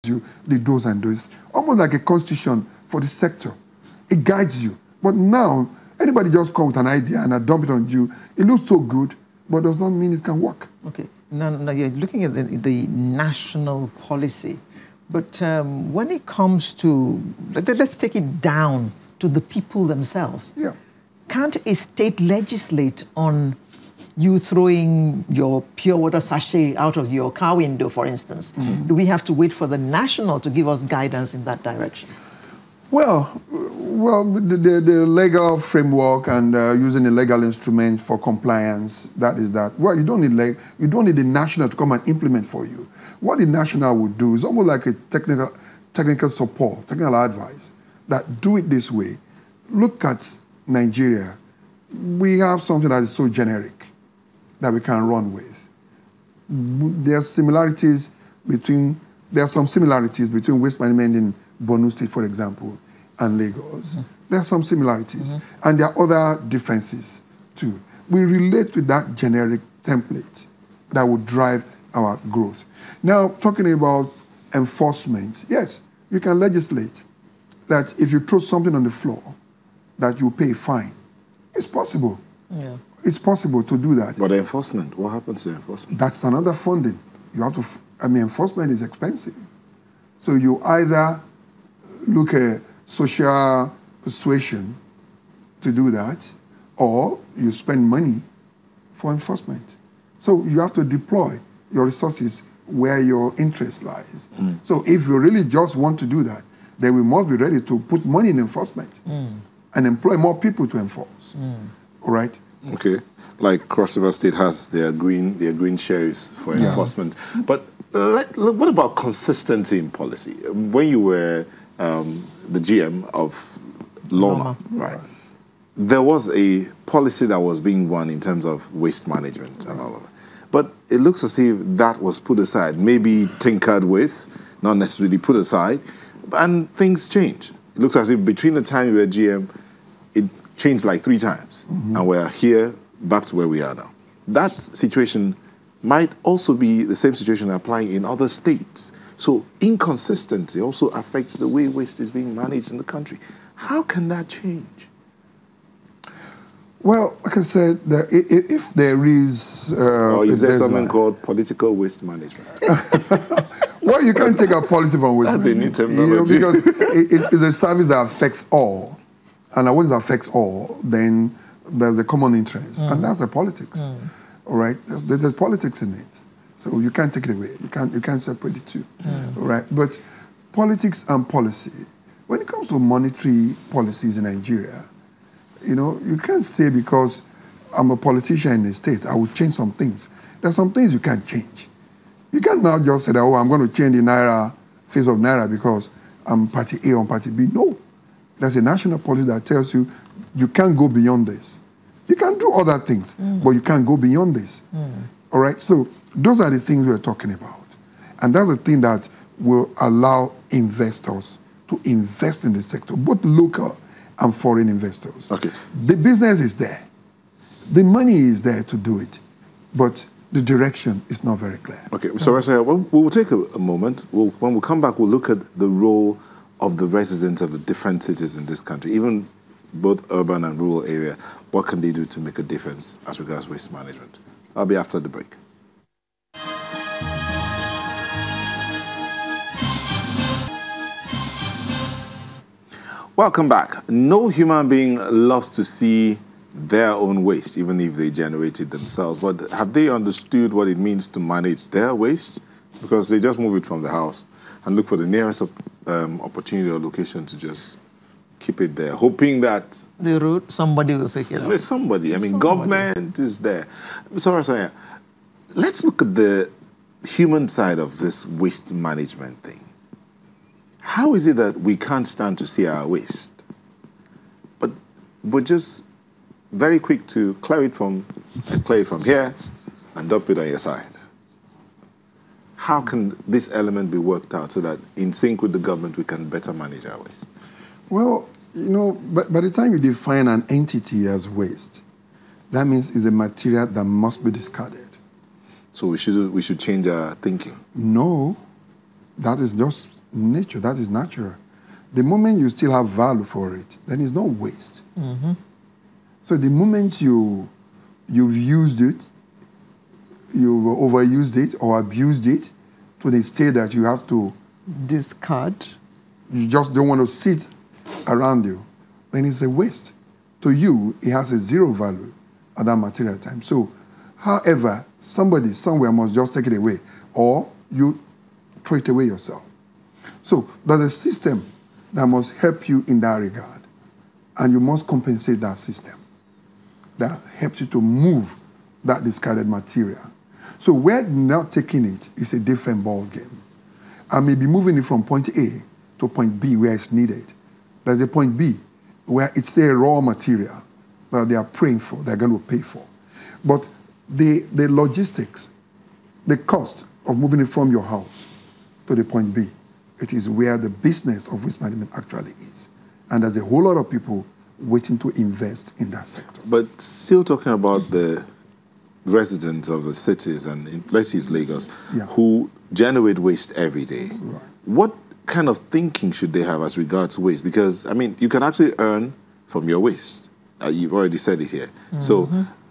you the do's and don'ts, almost like a constitution for the sector. It guides you. But now, anybody just come with an idea and I dump it on you. It looks so good, but does not mean it can work. Okay. Now you're looking at the national policy. But when it comes to, let's take it down to the people themselves. Yeah. Can't a state legislate on you throwing your pure water sachet out of your car window, for instance? Do we have to wait for the national to give us guidance in that direction? Well, the legal framework and using a legal instrument for compliance, that is that. Well, you don't need the national to come and implement for you. What the national would do is almost like a technical support, technical advice, that do it this way. Look at Nigeria. We have something that is so generic that we can run with. There are some similarities between waste management in Borno State, for example, and Lagos. There are some similarities. And there are other differences, too. We relate to that generic template that would drive our growth. Now, talking about enforcement, yes, you can legislate that if you throw something on the floor, that you pay a fine. It's possible. Yeah. It's possible to do that. But enforcement, what happens to enforcement? That's another funding. You have to, enforcement is expensive. So you either look at social persuasion to do that, or you spend money for enforcement. So you have to deploy your resources where your interest lies. So if you really just want to do that, then we must be ready to put money in enforcement and employ more people to enforce. All right? Okay. Like Cross River State has their green sheriffs for enforcement. But what about consistency in policy? When you were the GM of Loma, right? There was a policy that was being run in terms of waste management and all of that. But it looks as if that was put aside, maybe tinkered with, not necessarily put aside, and things changed. It looks as if between the time you were GM, it changed like 3 times. And we're here back to where we are now. That situation might also be the same situation applying in other states. So inconsistency also affects the way waste is being managed in the country. How can that change? Well, like I said, if there is... or is there something called political waste management? Well, you can't take a policy from waste management. That's a new terminology. Because it's a service that affects all. And when it affects all, then there's a common interest. And that's the politics. All right? There's politics in it. So you can't take it away. You can't separate the two. All right? But politics and policy, when it comes to monetary policies in Nigeria, you can't say because I'm a politician in the state, I will change some things. There's some things you can't change. You can't now just say that, I'm going to change the Naira, face of Naira because I'm party A or party B. No. There's a national policy that tells you, you can't go beyond this. You can do other things, but you can't go beyond this. All right? So those are the things we're talking about. And that's the thing that will allow investors to invest in the sector, both local and foreign investors. Okay. The business is there. The money is there to do it. But the direction is not very clear. Okay, so we'll take a moment. When we come back, we'll look at the role of the residents of the different cities in this country, even both urban and rural area. What can they do to make a difference as regards waste management? I'll be after the break. Welcome back. No human being loves to see their own waste, even if they generate it themselves. But have they understood what it means to manage their waste? Because they just move it from the house and look for the nearest opportunity or location to just keep it there, hoping that the route, somebody will pick it up. Somebody. Government is there. Sorry, let's look at the human side of this waste management thing. How is it that we can't stand to see our waste, but we're just very quick to clear it from here and dump it on your side? How can this element be worked out so that in sync with the government we can better manage our waste? Well, by the time you define an entity as waste, that means it's a material that must be discarded. So we should change our thinking? No, that is just nature, that is natural. The moment you still have value for it, then it's not waste. So the moment you've used it, you've overused it or abused it to the state that you have to discard, you just don't want to sit around you, then it's a waste. To you, it has a zero value at that material time. So, however, somebody somewhere must just take it away, or you throw it away yourself. So there's a system that must help you in that regard, and you must compensate that system that helps you to move that discarded material. So we're not taking it is a different ball game. I may be moving it from point A to point B where it's needed. There's a point B where it's a raw material that they are praying for, they're going to pay for. But the logistics, the cost of moving it from your house to the point B, it is where the business of waste management actually is. And there's a whole lot of people waiting to invest in that sector. But still talking about the residents of the cities, and let's use Lagos, who generate waste every day. Right. What kind of thinking should they have as regards waste? Because, I mean, you can actually earn from your waste. You've already said it here. So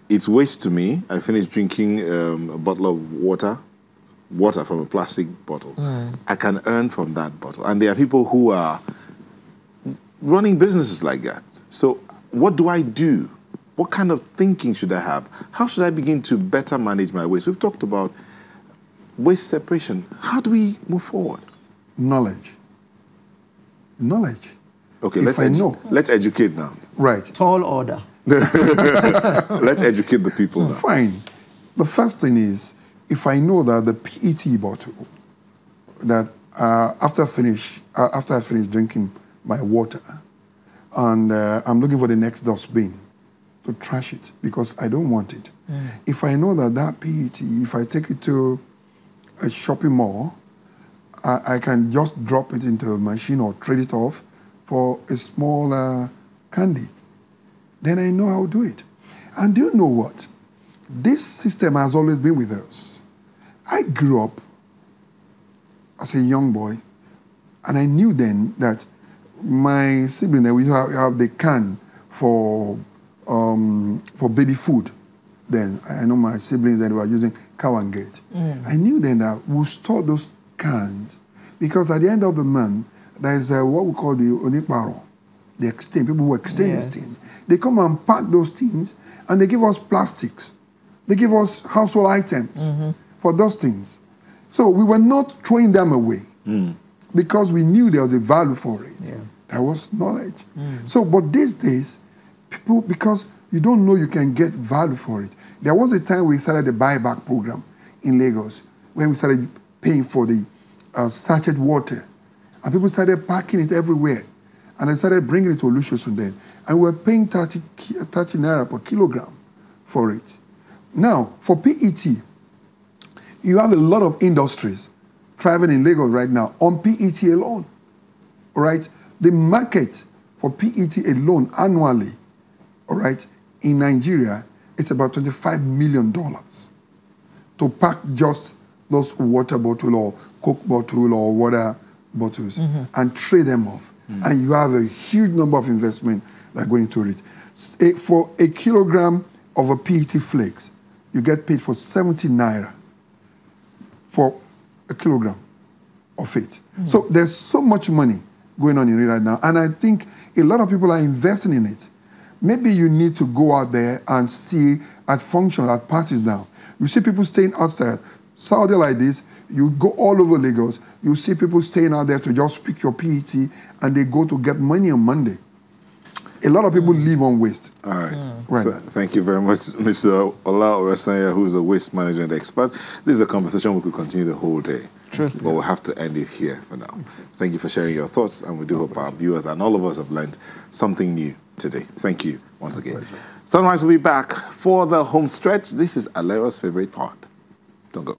it's waste to me. I finished drinking a bottle of water from a plastic bottle. I can earn from that bottle. And there are people who are running businesses like that. So what do I do? What kind of thinking should I have? How should I begin to better manage my waste? We've talked about waste separation. How do we move forward? Knowledge. Knowledge. Okay, let's educate now. Right. Tall order. Let's educate the people now. Fine. The first thing is, if I know that the PET bottle, that after I finish drinking my water, and I'm looking for the next dustbin to trash it because I don't want it. If I know that PET, if I take it to a shopping mall, I can just drop it into a machine or trade it off for a small candy. Then I know how to do it. And do you know what? This system has always been with us. I grew up as a young boy, and I knew then that my sibling, we have the can for baby food. Then I know my siblings that were using cow and gate. I knew then that we'll store those cans because at the end of the month there is what we call the oniparo, the exchange. People who exchange these things. They come and pack those things and they give us plastics. They give us household items for those things. So we were not throwing them away because we knew there was a value for it. There was knowledge. So, but these days, people, because you don't know you can get value for it. There was a time we started the buyback program in Lagos when we started paying for the sachet water. And people started packing it everywhere. And I started bringing it to Olusosun then. And we were paying 30 naira per kilogram for it. Now, for PET, you have a lot of industries thriving in Lagos right now on PET alone. All right? The market for PET alone annually, all right, in Nigeria, it's about $25 million to pack just those water bottle or Coke bottle or water bottles and trade them off. And you have a huge number of investment that are going into it. For a kilogram of a PET flakes, you get paid for 70 naira for a kilogram of it. So there's so much money going on in it right now. And I think a lot of people are investing in it. Maybe you need to go out there and see at functions, at parties now. You see people staying outside. Saturday like this, you go all over Lagos, you see people staying out there to just pick your PET and they go to get money on Monday. A lot of people live on waste. All right. Right. So, thank you very much, Mr. Ola Oresanya, who is a waste management expert. This is a conversation we could continue the whole day. True. But we'll have to end it here for now. Thank you for sharing your thoughts, and we do hope our viewers and all of us have learned something new today. Thank you once again. Sunrise will be back for the home stretch. This is Alera's favorite part. Don't go.